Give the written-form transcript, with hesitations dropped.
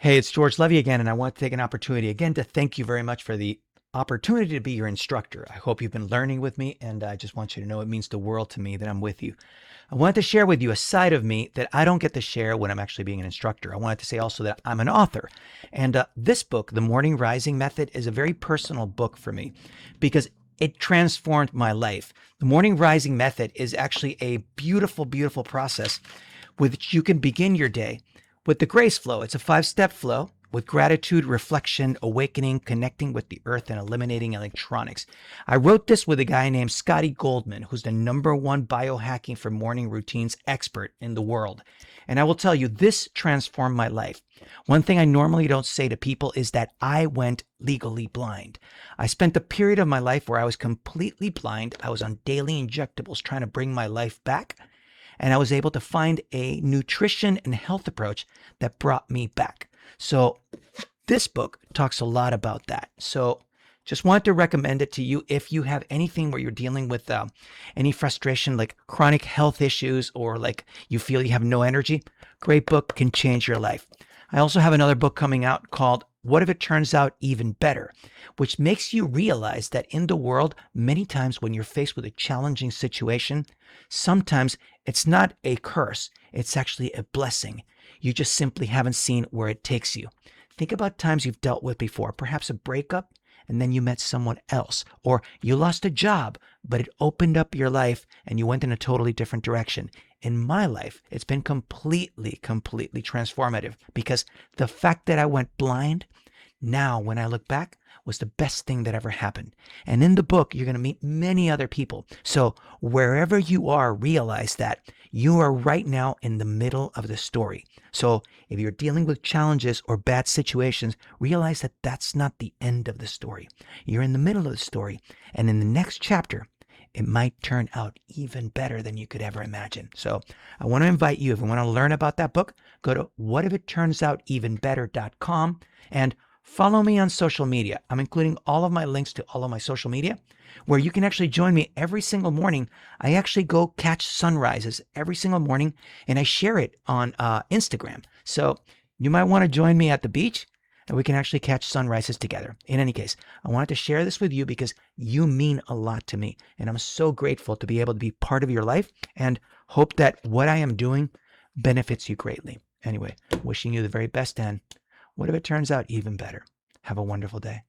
Hey, it's George Levy again, and I want to take an opportunity again to thank you very much for the opportunity to be your instructor. I hope you've been learning with me, and I just want you to know it means the world to me that I'm with you. I wanted to share with you a side of me that I don't get to share when I'm actually being an instructor. I wanted to say also that I'm an author. And this book, The Morning Rising Method, is a very personal book for me because it transformed my life. The Morning Rising Method is actually a beautiful, beautiful process with which you can begin your day with the grace flow. It's a 5-step flow with gratitude, reflection, awakening, connecting with the earth, and eliminating electronics. I wrote this with a guy named Scotty Goldman, who's the #1 biohacking for morning routines expert in the world. And I will tell you, this transformed my life. One thing I normally don't say to people is that I went legally blind. I spent a period of my life where I was completely blind. I was on daily injectables trying to bring my life back. And I was able to find a nutrition and health approach that brought me back. So this book talks a lot about that. So just wanted to recommend it to you if you have anything where you're dealing with any frustration, like chronic health issues, or like you feel you have no energy. Great book, can change your life. I also have another book coming out called What If It Turns Out Even Better, which makes you realize that in the world, many times when you're faced with a challenging situation, sometimes it's not a curse, it's actually a blessing. You just simply haven't seen where it takes you. Think about times you've dealt with before, perhaps a breakup, and then you met someone else, or you lost a job, but it opened up your life and you went in a totally different direction. In my life, it's been completely transformative because the fact that I went blind, now when I look back, was the best thing that ever happened. And in the book, you're going to meet many other people. So wherever you are, realize that you are right now in the middle of the story. So if you're dealing with challenges or bad situations, realize that that's not the end of the story. You're in the middle of the story. And in the next chapter, it might turn out even better than you could ever imagine. So I want to invite you, if you want to learn about that book, go to whatifitturnsoutevenbetter.com and follow me on social media. I'm including all of my links to all of my social media where you can actually join me every single morning. I actually go catch sunrises every single morning and I share it on Instagram. So you might want to join me at the beach and we can actually catch sunrises together. In any case, I wanted to share this with you because you mean a lot to me. And I'm so grateful to be able to be part of your life and hope that what I am doing benefits you greatly. Anyway, wishing you the very best, and what if it turns out even better? Have a wonderful day.